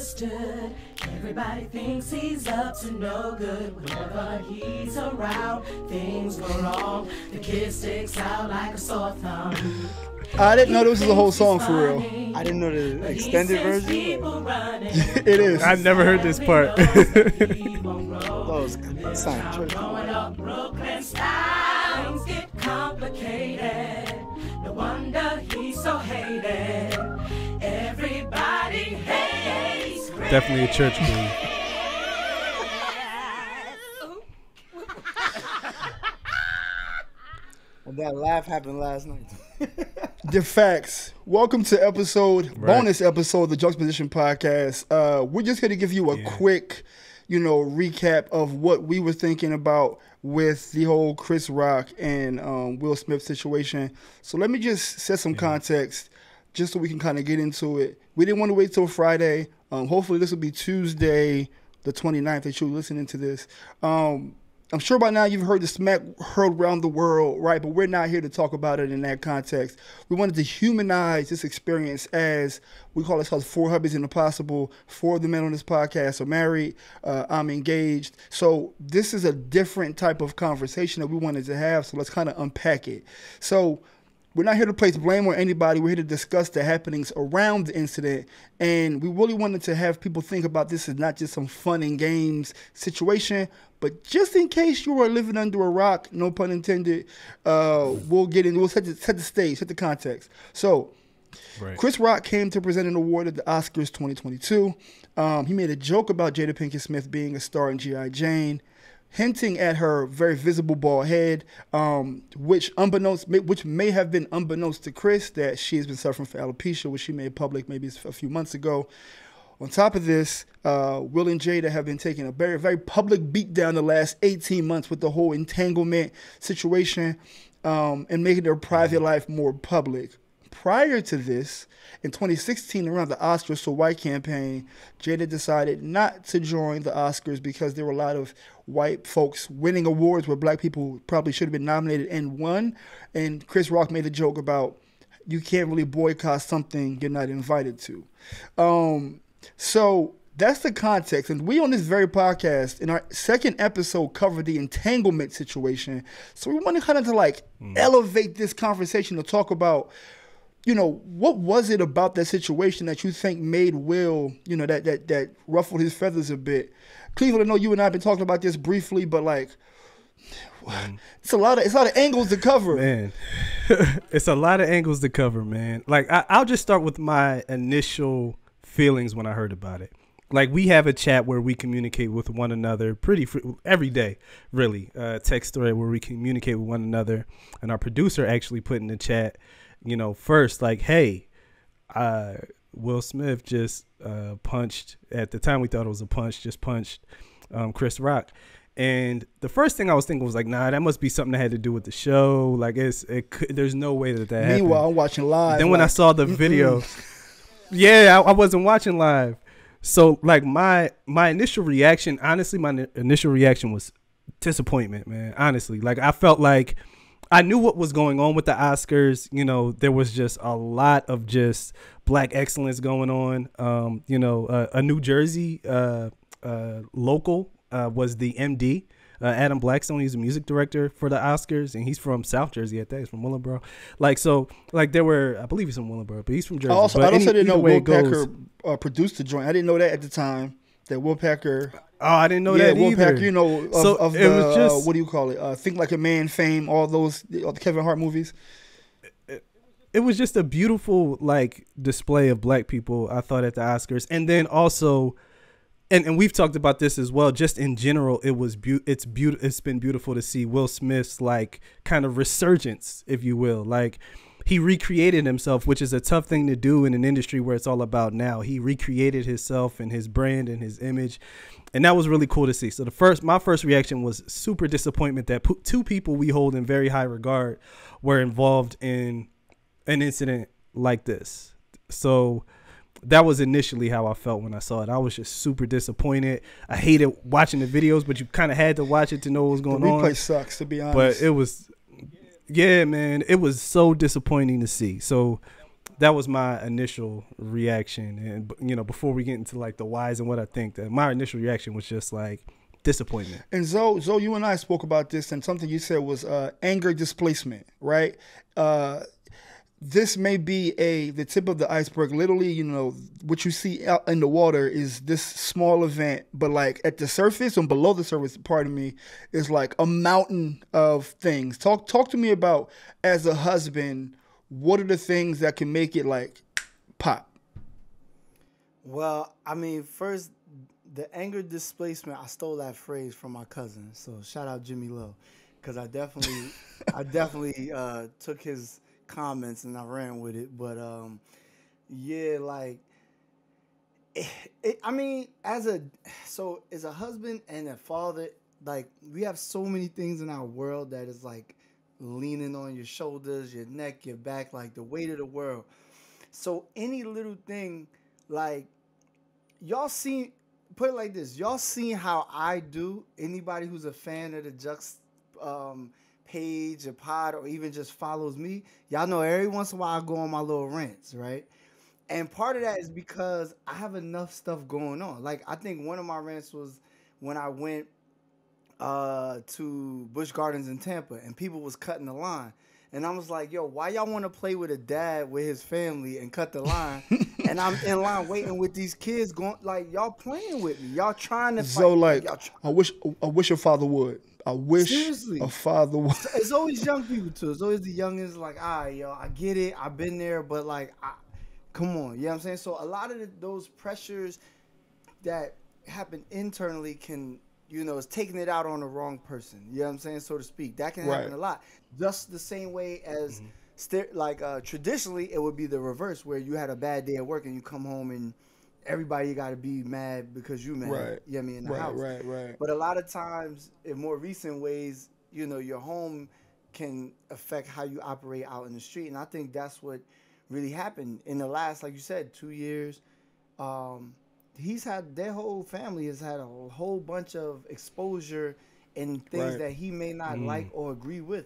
misunderstood. Everybody thinks he's up to no good. Whenever he's around, things go wrong. The kid sticks out like a sore thumb. I didn't know this was a whole song for real. I didn't know the extended version. It is. I've never heard this part. Those sound Growing up, Brooklyn styles get complicated. No wonder he's so hated. Everybody hates. Definitely a church movie. Well, that laugh happened last night. The facts. Welcome to bonus episode of the Juxtaposition podcast. We're just going to give you a quick, recap of what we were thinking about with the whole Chris Rock and Will Smith situation. So let me just set some context just so we can kind of get into it. We didn't want to wait till Friday. Hopefully this will be Tuesday, the 29th that you're listening to this. I'm sure by now you've heard the smack heard around the world, right? But we're not here to talk about it in that context. We wanted to humanize this experience as we call ourselves four hubbies in the possible. Four of the men on this podcast are married. I'm engaged. So this is a different type of conversation that we wanted to have. So let's kind of unpack it. So we're not here to place blame on anybody. We're here to discuss the happenings around the incident. And we really wanted to have people think about this as not just some fun and games situation, but just in case you are living under a rock, no pun intended, we'll set the stage, set the context. So Chris Rock came to present an award at the Oscars 2022. He made a joke about Jada Pinkett Smith being a star in G.I. Jane, hinting at her very visible bald head, which may have been unbeknownst to Chris that she has been suffering from alopecia, which she made public maybe a few months ago. On top of this, Will and Jada have been taking a very, very public beatdown the last 18 months with the whole entanglement situation and making their private life more public. Prior to this, in 2016, around the Oscars So White campaign, Jada decided not to join the Oscars because there were a lot of white folks winning awards where black people probably should have been nominated and won. And Chris Rock made a joke about you can't really boycott something you're not invited to. So that's the context. And we on this very podcast, in our second episode, covered the entanglement situation. So we want to kind of elevate this conversation to talk about, what was it about that situation that you think made Will, that ruffled his feathers a bit? Cleveland, I know you and I have been talking about this briefly, but it's a lot of angles to cover. Man, it's a lot of angles to cover, man. I'll just start with my initial feelings when I heard about it. We have a chat where we communicate with one another every day, really. Text thread where we communicate with one another, and our producer actually put in the chat, first, hey, Will Smith just punched, at the time we thought it was a punch, just punched Chris Rock. And the first thing I was thinking was nah, that must be something that had to do with the show. There's no way that happened. Meanwhile, I'm watching live. Then when I saw the video, I wasn't watching live. So my initial reaction, honestly, was disappointment, man. Honestly, I felt like I knew what was going on with the Oscars. There was just a lot of just black excellence going on. A New Jersey local was the MD, Adam Blackstone. He's a music director for the Oscars, and he's from South Jersey at that. He's from Willingboro. There were, I believe he's from Willingboro, but he's from Jersey. I also didn't know Will Packer produced the joint. I didn't know that at the time, that Will Packer... Oh, I didn't know that Will either. Packer, of the, what do you call it? Think Like a Man fame, all the Kevin Hart movies. It was just a beautiful, display of black people, I thought, at the Oscars. And then also, and we've talked about this as well, just in general, it's been beautiful to see Will Smith's, kind of resurgence, if you will. He recreated himself, which is a tough thing to do in an industry where it's all about now. He recreated himself and his brand and his image. And that was really cool to see. So my first reaction was super disappointment that two people we hold in very high regard were involved in an incident like this. So that was initially how I felt when I saw it. I was just super disappointed. I hated watching the videos, but you kind of had to watch it to know what was going on. The replay sucks, to be honest. But it was, man, it was so disappointing to see. So that was my initial reaction. And, you know, before we get into like the whys and what I think, that my initial reaction was just like disappointment. And Zoe, you and I spoke about this, and something you said was anger displacement, right? This may be the tip of the iceberg. Literally, you know, what you see out in the water is this small event, but like at the surface and below the surface, pardon me, is like a mountain of things. Talk to me about, as a husband, what are the things that can make it like pop? Well, I mean, first, the anger displacement, I stole that phrase from my cousin. So shout out Jimmy Lowe, because I definitely took his comments and I ran with it. But yeah, like I mean, as a husband and a father, like we have so many things in our world that is like leaning on your shoulders, your neck, your back, like the weight of the world. So any little thing, like y'all see. Put it like this. Y'all seen how I do. Anybody who's a fan of the Jux page or pod or even just follows me, y'all know every once in a while I go on my little rants, right? And part of that is because I have enough stuff going on. Like, I think one of my rants was when I went to Busch Gardens in Tampa and people was cutting the line. And I was like, yo, why y'all want to play with a dad with his family and cut the line? And I'm in line waiting with these kids going, like, y'all playing with me. Y'all trying to fight. So, like, I wish a father would. I wish Seriously. a father would. It's always young people, too. It's always the youngins, like, all right, yo, I get it. I've been there, but, like, come on. You know what I'm saying? So a lot of those pressures that happen internally can, you know, it's taking it out on the wrong person. You know what I'm saying? So to speak. That can happen a lot. Just the same way as, traditionally, it would be the reverse, where you had a bad day at work and you come home and everybody got to be mad because you mad. Right. You know what I mean? In the house. Right. But a lot of times, in more recent ways, you know, your home can affect how you operate out in the street. And I think that's what really happened in the last, like you said, 2 years. Their whole family has had a whole bunch of exposure in things that he may not like or agree with,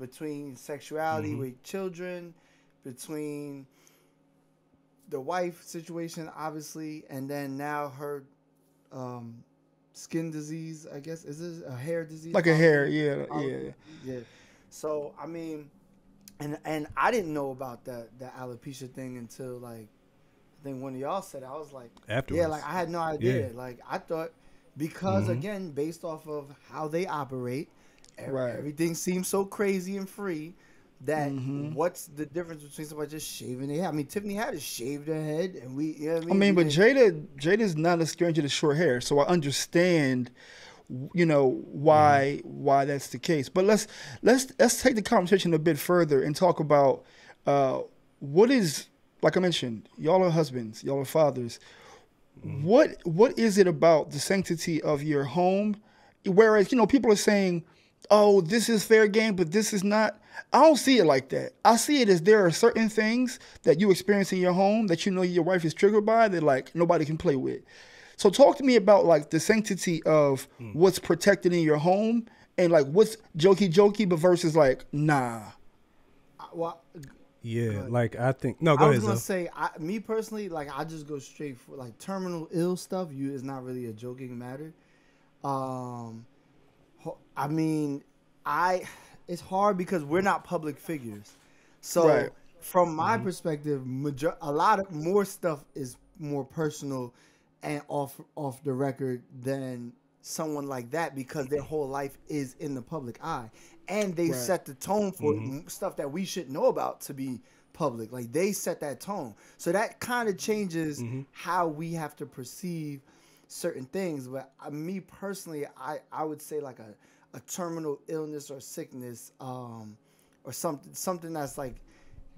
between sexuality with children, between the wife situation, obviously, and then now her skin disease, I guess. Is this a hair disease? Like a hair, yeah. So, I mean, and I didn't know about the alopecia thing until, like, I think one of y'all said it. I was like, afterwards. Yeah, like, I had no idea. Yeah. Like, I thought, because, again, based off of how they operate, everything seems so crazy and free that what's the difference between somebody just shaving their hair? I mean, Tiffany Haddish shaved her head, and we, you know what I mean? I mean, but Jada's not a stranger to short hair, so I understand, you know, why that's the case. But let's take the conversation a bit further and talk about what is, like I mentioned, y'all are husbands, y'all are fathers. What is it about the sanctity of your home? Whereas, you know, people are saying, oh, this is fair game, but this is not. I don't see it like that. I see it as there are certain things that you experience in your home that you know your wife is triggered by that, like, nobody can play with. So talk to me about, like, the sanctity of what's protected in your home and, like, what's jokey, but versus, like, nah. Well, yeah, like, I think, no, I go ahead. was going to say, me personally, like, I just go straight for, like, terminal ill stuff. Is not really a joking matter. I mean, it's hard because we're not public figures. So from my perspective, a lot of more stuff is more personal and off the record than someone like that, because their whole life is in the public eye. And they set the tone for stuff that we should know about to be public. Like, they set that tone. So that kind of changes how we have to perceive certain things. But me personally, I would say, like, a terminal illness or sickness, or something that's, like,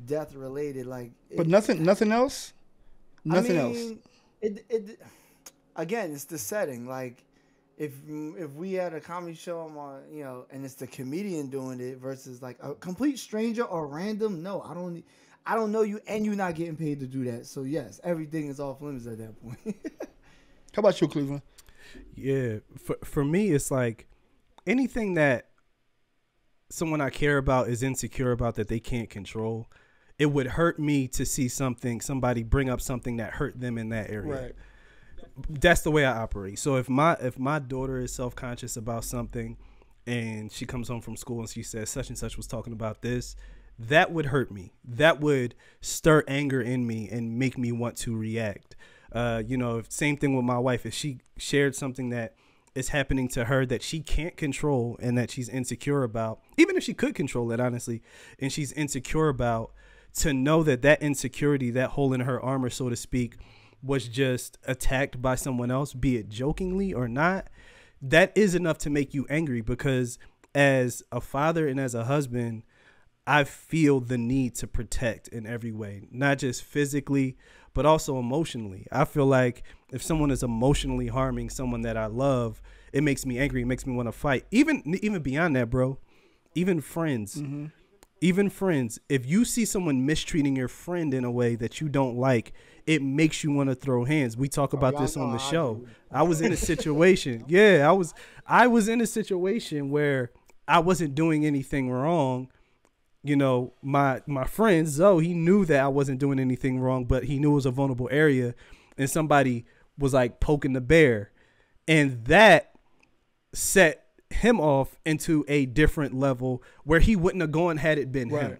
death related. Like, but nothing else? Nothing else. It again, it's the setting. Like, if we had a comedy show on, you know, and it's the comedian doing it versus, like, a complete stranger or random, no, I don't know you, and you're not getting paid to do that. So yes, everything is off limits at that point. How about you, Cleveland? Yeah, for me, it's like anything that someone I care about is insecure about that they can't control, it would hurt me to see somebody bring up something that hurt them in that area. Right. That's the way I operate. So if my daughter is self-conscious about something and she comes home from school and she says such and such was talking about this, that would hurt me. That would stir anger in me and make me want to react. Same thing with my wife. If she shared something that is happening to her that she can't control and that she's insecure about, even if she could control it, honestly, and she's insecure about, to know that insecurity, that hole in her armor, so to speak, was just attacked by someone else, be it jokingly or not, that is enough to make you angry, because as a father and as a husband, I feel the need to protect in every way, not just physically, but also emotionally. I feel like if someone is emotionally harming someone that I love, it makes me angry. It makes me want to fight. Even beyond that, bro, even friends. Mm-hmm. Even friends, if you see someone mistreating your friend in a way that you don't like, it makes you want to throw hands. We talk about this on the show. I was in a situation. Yeah, I was in a situation where I wasn't doing anything wrong. You know, my friend Zoe, he knew that I wasn't doing anything wrong, but he knew it was a vulnerable area, and somebody was like poking the bear, and that set him off into a different level where he wouldn't have gone had it been him.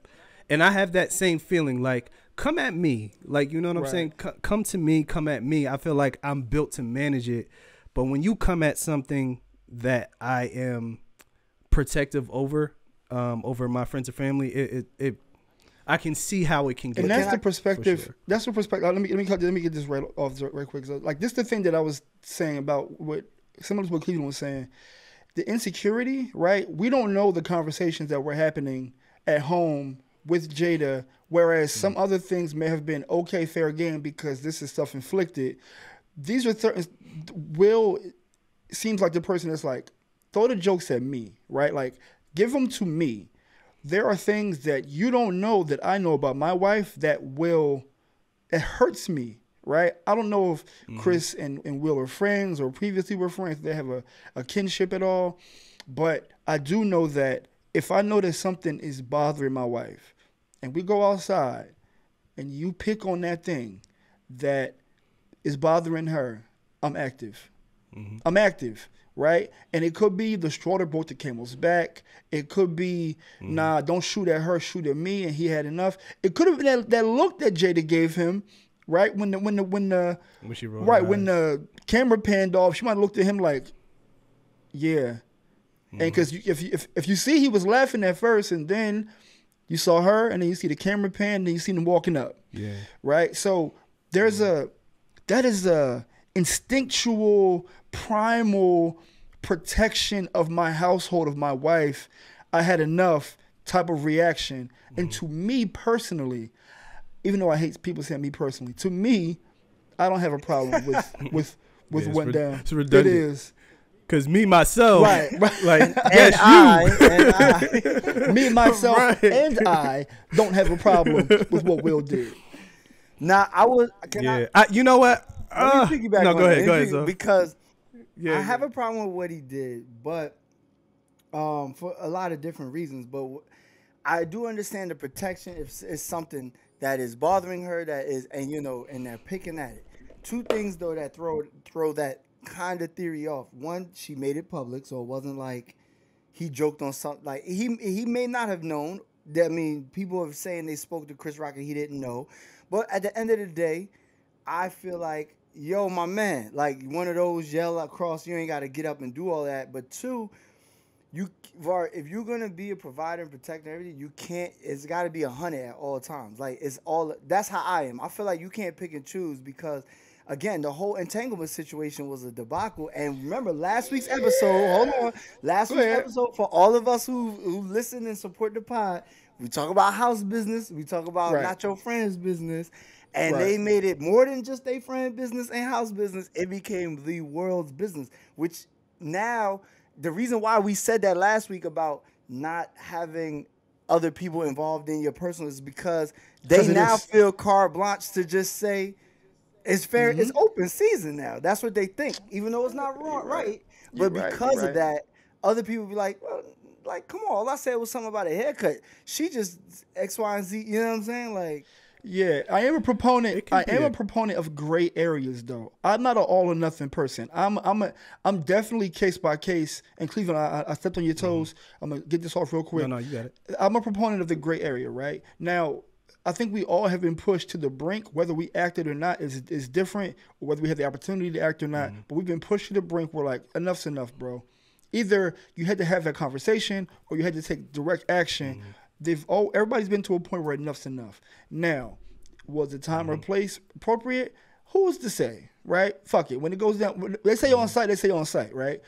And I have that same feeling, like, come at me, like, you know what I'm saying? Come to me, come at me. I feel like I'm built to manage it. But when you come at something that I am protective over my friends or family, I can see how it can get. And that's the perspective. Sure. That's the perspective. Let me get this right off right quick. So, like, this is the thing that I was saying about what similar to what Cleveland was saying. The insecurity, right? We don't know the conversations that were happening at home with Jada, whereas some other things may have been okay, fair game, because this is self-inflicted. These are Will seems like the person that's like, throw the jokes at me, right? Like, give them to me. There are things that you don't know that I know about my wife that it hurts me. Right? I don't know if Chris and Will are friends or previously were friends. They have a kinship at all. But I do know that if I know that something is bothering my wife and we go outside and you pick on that thing that is bothering her, I'm active. Mm-hmm. I'm active, right? And it could be the straw that broke the camel's back. It could be, nah, don't shoot at her, shoot at me, and he had enough. It could have been that look that Jada gave him. Right when the camera panned off, she might have looked at him like, yeah, and because if you see, he was laughing at first, and then you saw her, and then you see the camera pan, and then you see him walking up, right. So that is a instinctual, primal protection of my household, of my wife. I had enough type of reaction, and to me personally. Even though I hate people saying me personally, to me, I don't have a problem with what went down. It's redundant. It is. Because me, myself, right. Like, yes, you. Me, myself, and I don't have a problem with what Will did. Now, you know what? Let me piggyback no, go ahead, so. Because I have a problem with what he did, but for a lot of different reasons. But I do understand the protection if it's something that is bothering her, and they're picking at it. Two things though that throw that kind of theory off. One, she made it public, so it wasn't like he joked on something. Like he may not have known. I mean, people are saying they spoke to Chris Rock and he didn't know. But at the end of the day, I feel like, yo, my man, like one of those yell across, you ain't got to get up and do all that. But two, if you're gonna be a provider and protector and everything, you can't. It's got to be 100 at all times. Like that's how I am. I feel like you can't pick and choose because, again, the whole entanglement situation was a debacle. And remember last week's episode. Last week's episode for all of us who listen and support the pod. We talk about house business. We talk about not your friend's business. And they made it more than just their friend business and house business. It became the world's business, which now. The reason why we said that last week about not having other people involved in your personal is because they now feel carte blanche to just say it's fair, it's open season now. That's what they think, even though it's not wrong, right? But because of that, other people be like, well, like, come on. All I said was something about a haircut. She just X, Y, and Z. You know what I'm saying? Like, yeah, I am a proponent. I am a proponent of gray areas, though. I'm not an all or nothing person. I'm definitely case by case. And Cleveland, I stepped on your toes. I'm gonna get this off real quick. No, you got it. I'm a proponent of the gray area, right? Now, I think we all have been pushed to the brink. Whether we acted or not is different, or whether we had the opportunity to act or not. But we've been pushed to the brink. We're like, enough's enough, bro. Either you had to have that conversation, or you had to take direct action. Everybody's been to a point where enough's enough. Now, was the time or place appropriate? Who's to say, right? Fuck it. When it goes down, when they say on site, they say on site, right?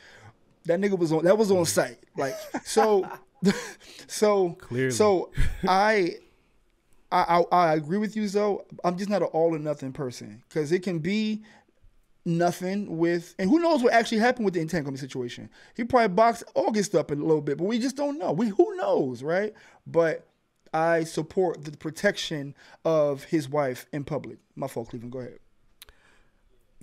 That nigga was on site. Like, so Clearly. So I agree with you, though. I'm just not an all or nothing person, because it can be nothing with, and who knows what actually happened with the entanglement situation. He probably boxed August up a little bit, but we just don't know. Who knows, right? But I support the protection of his wife in public. My fault, Cleveland. Go ahead.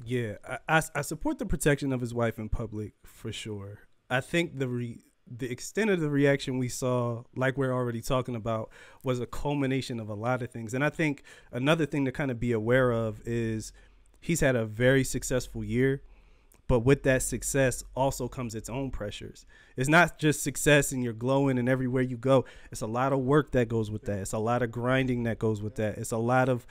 Yeah, I support the protection of his wife in public for sure. I think the extent of the reaction we saw, like we're already talking about, was a culmination of a lot of things. And I think another thing to kind of be aware of is he's had a very successful year, but with that success also comes its own pressures. It's not just success and you're glowing and everywhere you go. It's a lot of work that goes with that. It's a lot of grinding that goes with that. It's a lot of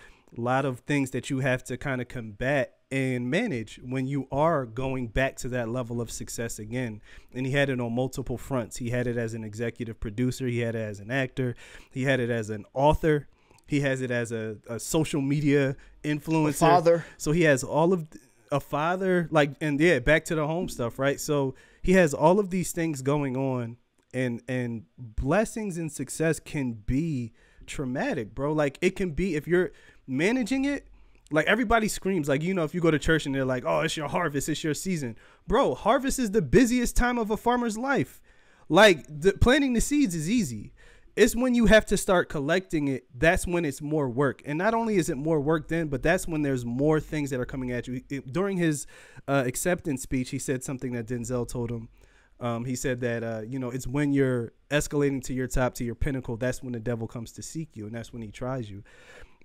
things that you have to kind of combat and manage when you are going back to that level of success again. And he had it on multiple fronts. He had it as an executive producer. He had it as an actor. He had it as an author. He has it as a social media influencer. A father. So he has all of a father, like, and yeah, back to the home stuff, right? So he has all of these things going on, and blessings and success can be traumatic, bro. Like, it can be, if you're managing it, like, everybody screams, like, you know, if you go to church and they're like, oh, it's your harvest, it's your season. Bro, harvest is the busiest time of a farmer's life. Like, planting the seeds is easy. It's when you have to start collecting it, that's when it's more work. And not only is it more work then, but that's when there's more things that are coming at you. During his acceptance speech, he said something that Denzel told him. He said that, you know, it's when you're escalating to your top, to your pinnacle, that's when the devil comes to seek you, and that's when he tries you.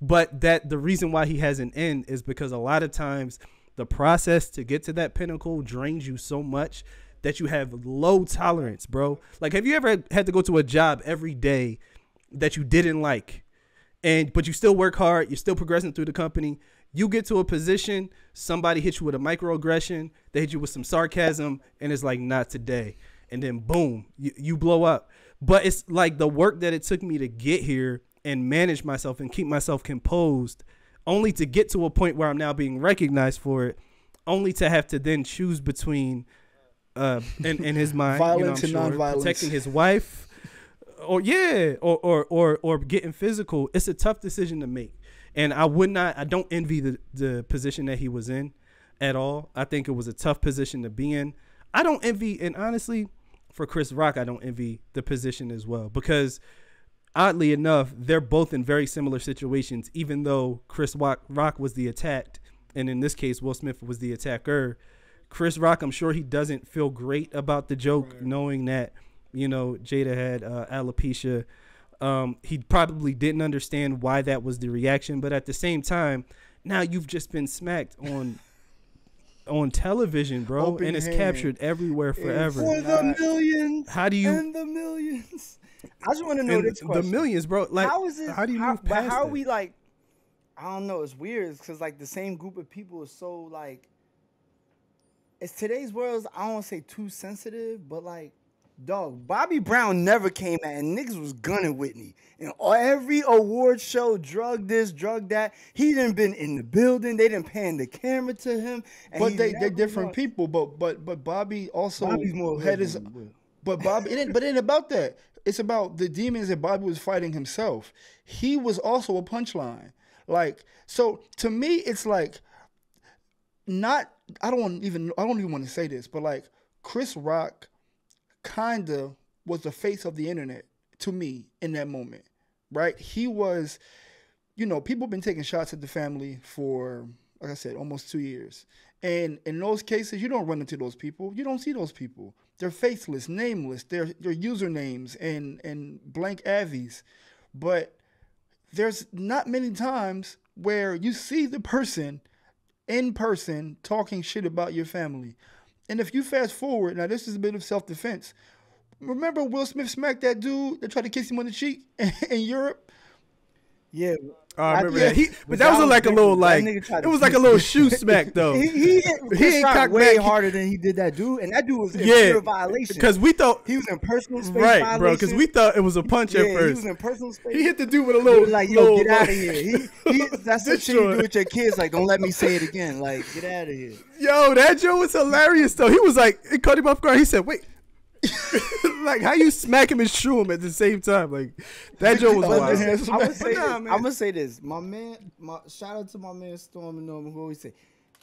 But that the reason why he has an end is because a lot of times the process to get to that pinnacle drains you so much that you have low tolerance, bro. Like, have you ever had to go to a job every day that you didn't like, but you still work hard, you're still progressing through the company, you get to a position, somebody hits you with a microaggression, they hit you with some sarcasm, and it's like, not today. And then boom, you blow up. But it's like the work that it took me to get here and manage myself and keep myself composed, only to get to a point where I'm now being recognized for it, only to have to then choose between in his mind, violence, you know, and non-violence, protecting his wife, or getting physical. It's a tough decision to make, and I don't envy the position that he was in at all. I think it was a tough position to be in. I don't envy, and honestly, for Chris Rock, I don't envy the position as well, because oddly enough, they're both in very similar situations, even though Chris Rock was the attacked, and in this case, Will Smith was the attacker. Chris Rock, I'm sure he doesn't feel great about the joke, right, knowing that, you know, Jada had alopecia. He probably didn't understand why that was the reaction, but at the same time, now you've just been smacked on television, bro, open and it's hand. Captured everywhere forever. For the millions. How do you? And the millions. I just want to know this question. The millions, bro. Like, how is it? How do you move past? How are we like? I don't know. It's weird because like the same group of people is so like. It's today's world. I don't want to say too sensitive, but like, dog, Bobby Brown never came out and niggas was gunning Whitney. And every award show, drug this, drug that. He didn't been in the building. They didn't pan the camera to him. But they're different people. But Bobby also had his. But Bobby, it ain't about that. It's about the demons that Bobby was fighting himself. He was also a punchline. Like, so to me, it's like not. I don't even want to say this, but like Chris Rock kind of was the face of the internet to me in that moment, right? He was, you know, people have been taking shots at the family for like I said, almost 2 years. And in those cases, you don't run into those people. You don't see those people. They're faceless, nameless. They're usernames and blank avies. But there's not many times where you see the person in person talking shit about your family. And if you fast forward, now this is a bit of self-defense. Remember Will Smith smacked that dude that tried to kiss him on the cheek in Europe? Yeah. I remember that. But that was like a little like it was like a little shoe smack though. He ain't cocked way harder than he did that dude, and that dude was in pure violation. Because we thought he was in personal space violation. Bro. Because we thought it was a punch at first. He was in personal space. He hit the dude with a little like, yo, get out of here. That's the shit you do with your kids. Like, don't let me say it again. Like, get out of here. Yo, that joke was hilarious though. He was like, it caught him off guard. He said, "Wait." Like how you smack him and shoo him at the same time? Like that joke was wild. I'm gonna say this. Shout out to my man Storm and Norman who always say,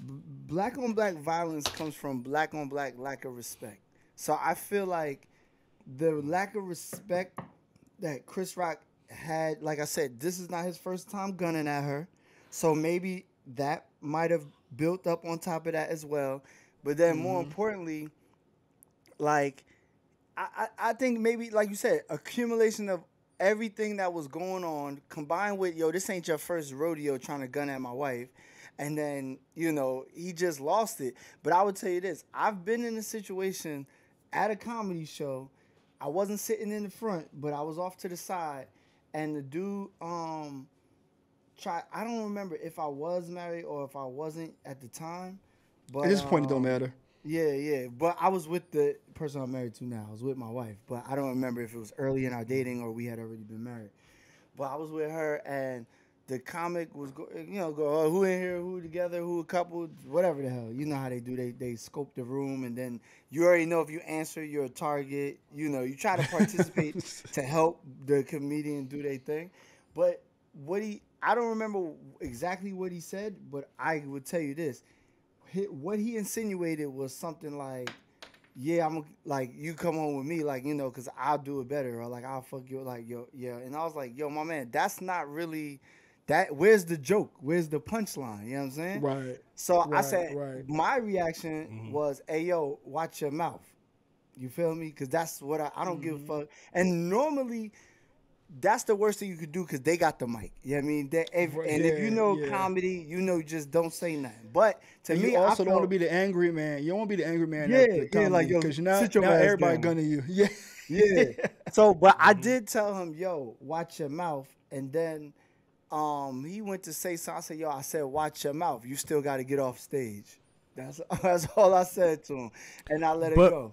black on black violence comes from black on black lack of respect. So I feel like the lack of respect that Chris Rock had, like I said, this is not his first time gunning at her. So maybe that might have built up on top of that as well. But then more importantly, like I think maybe, like you said, accumulation of everything that was going on combined with, yo, this ain't your first rodeo trying to gun at my wife. And then, you know, he just lost it. But I would tell you this. I've been in a situation at a comedy show. I wasn't sitting in the front, but I was off to the side. And the dude tried. I don't remember if I was married or if I wasn't at the time. But at this point, it don't matter. Yeah. But I was with the person I'm married to now. I was with my wife. But I don't remember if it was early in our dating or we had already been married. But I was with her, and the comic was, oh, who in here, who together, who a couple, whatever the hell. You know how they do. They scope the room, and then you already know if you answer, you're a target. You know, you try to participate to help the comedian do their thing. But I don't remember exactly what he said, but I would tell you this. What he insinuated was something like, yeah, I'm like, you come on with me, like, you know, because I'll do it better, or like, I'll fuck you, like, yo, yeah. And I was like, yo, my man, that's not really that. Where's the joke? Where's the punchline? You know what I'm saying? Right. So I said, my reaction was, hey, yo, watch your mouth. You feel me? Because that's what I don't give a fuck. And normally, that's the worst thing you could do because they got the mic. You know what I mean? If you know comedy, you know, just don't say nothing. But to me, you also don't want to be the angry man. You don't want to be the angry man. Like, yo, because now everybody gunning you. Yeah. So, but I did tell him, yo, watch your mouth. And then he went to say something. I said, watch your mouth. You still got to get off stage. That's all I said to him. And I let it go.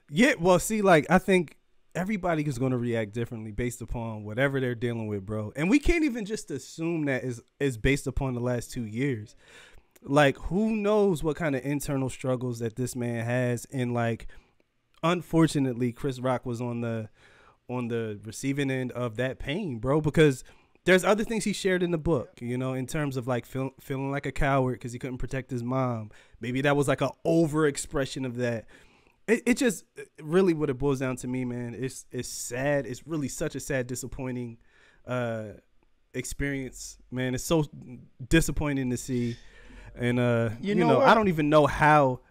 Yeah, well, see, like, I think everybody is going to react differently based upon whatever they're dealing with, bro. And we can't even just assume that is based upon the last 2 years. Like, who knows what kind of internal struggles that this man has. And, like, unfortunately, Chris Rock was on the receiving end of that pain, bro, because there's other things he shared in the book, you know, in terms of, like, feeling like a coward because he couldn't protect his mom. Maybe that was like an over expression of that. It just really what it boils down to me, man. It's sad. It's really such a sad, disappointing experience, man. It's so disappointing to see, and you know I don't even know how.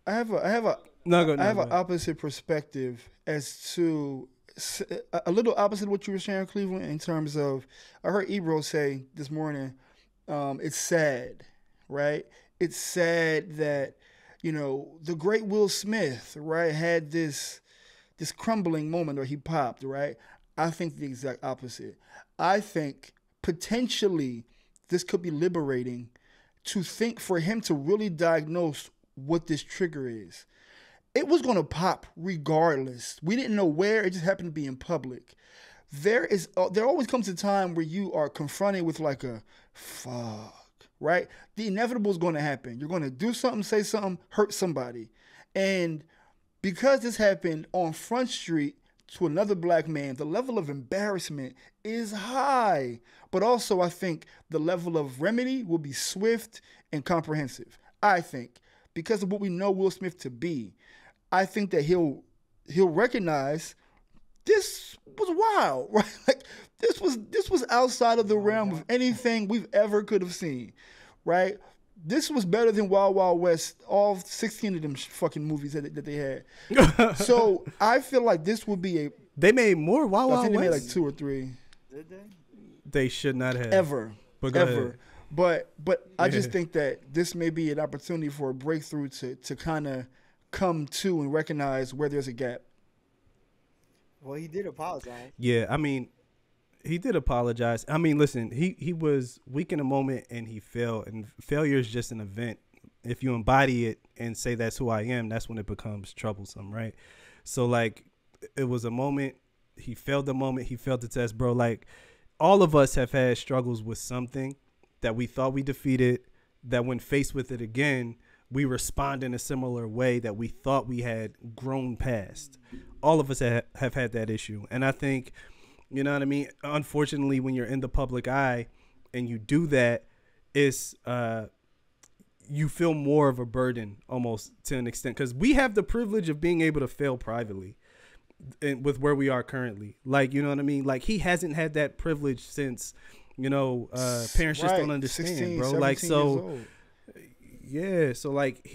I have an opposite perspective as to a little opposite of what you were sharing, Cleveland. In terms of, I heard Ebro say this morning, it's sad, right? It's sad that, you know, the great Will Smith, right, had this crumbling moment where he popped, right? I think the exact opposite. I think potentially this could be liberating to think for him to really diagnose what this trigger is. It was going to pop regardless. We didn't know where. It just happened to be in public. There always comes a time where you are confronted with like a fuck. Right? The inevitable is going to happen. You're going to do something, say something, hurt somebody. And because this happened on Front Street to another black man, the level of embarrassment is high. But also, I think the level of remedy will be swift and comprehensive. I think, because of what we know Will Smith to be, I think that he'll recognize this was wild, right? Like this was outside of the realm of anything we've ever could have seen, right? This was better than Wild Wild West, all 16 of them fucking movies that they had. So I feel like this would be a. They made more Wild Wild West. I think they made like 2 or 3. Did they? They should not have ever. But ever. But I just think that this may be an opportunity for a breakthrough to kind of come to and recognize where there's a gap. Well, he did apologize. Yeah, I mean, he did apologize. I mean, listen, he was weak in a moment and he failed. And failure is just an event. If you embody it and say that's who I am, that's when it becomes troublesome, right? So, like, it was a moment. He failed the moment. He failed the test, bro. Like, all of us have had struggles with something that we thought we defeated, that when faced with it again, we respond in a similar way that we thought we had grown past. All of us have had that issue. And I think, you know what I mean? Unfortunately, when you're in the public eye and you do that, it's you feel more of a burden almost to an extent, because we have the privilege of being able to fail privately with where we are currently. Like, you know what I mean? Like, he hasn't had that privilege since, you know, parents just don't understand, 16, bro. Like, so, yeah. So, like,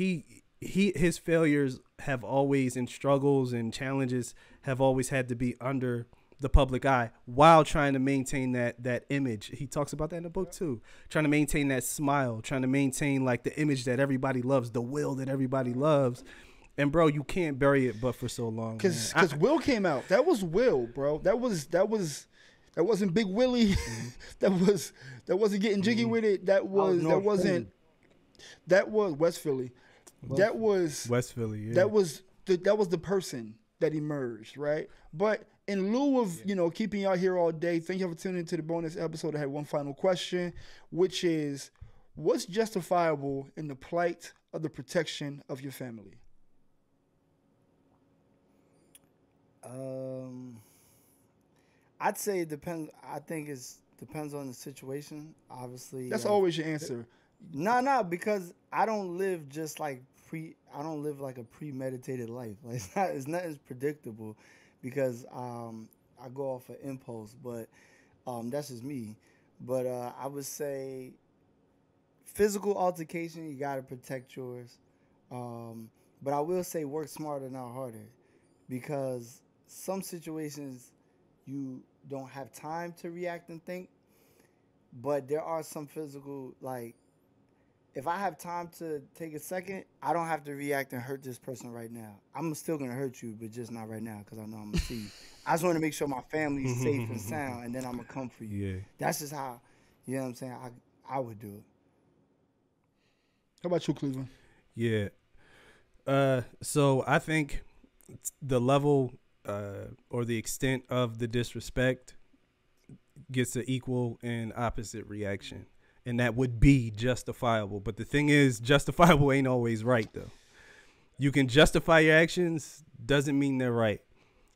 his failures have always, and struggles and challenges have always had to be under the public eye while trying to maintain that image. He talks about that in the book too, trying to maintain that smile, trying to maintain like the image that everybody loves, the Will that everybody loves. And bro, you can't bury it but for so long. Because Will came out. That was Will, bro. That wasn't Big Willie. Mm-hmm. that wasn't getting jiggy with it. That was West Philly. That was West Philly. Yeah. That was the person that emerged, right? But in lieu of keeping y'all here all day, thank you for tuning into the bonus episode. I had one final question, which is, what's justifiable in the plight of the protection of your family? I'd say it depends. I think it depends on the situation. Obviously, that's always your answer. No, because I don't live just like I don't live like a premeditated life. Like it's not as predictable, because I go off of impulse. But that's just me. But I would say physical altercation, you gotta protect yours. But I will say work smarter, not harder, because some situations you don't have time to react and think, but there are some physical, like, if I have time to take a second, I don't have to react and hurt this person right now. I'm still going to hurt you, but just not right now, because I know I'm going to see you. I just want to make sure my family is safe and sound, and then I'm going to come for you. Yeah. That's just how, you know what I'm saying, I would do it. How about you, Cleveland? Yeah. So I think the level or the extent of the disrespect gets an equal and opposite reaction, and that would be justifiable. But the thing is, justifiable ain't always right, though. You can justify your actions, doesn't mean they're right.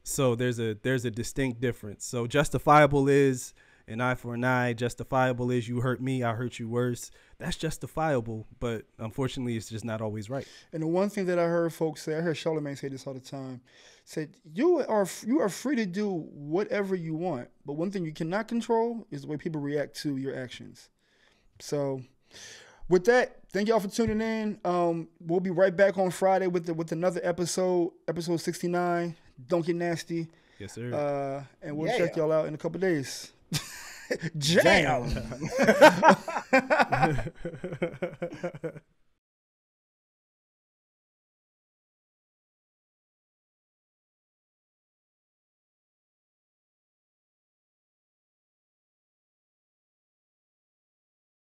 So there's a distinct difference. So justifiable is an eye for an eye. Justifiable is you hurt me, I hurt you worse. That's justifiable, but unfortunately, it's just not always right. And the one thing that I heard folks say, I heard Charlamagne say this all the time, said you are free to do whatever you want, but one thing you cannot control is the way people react to your actions. So with that, thank y'all for tuning in. We'll be right back on Friday with another episode 69. Don't get nasty. Yes, sir. And we'll check y'all out in a couple of days. Jam.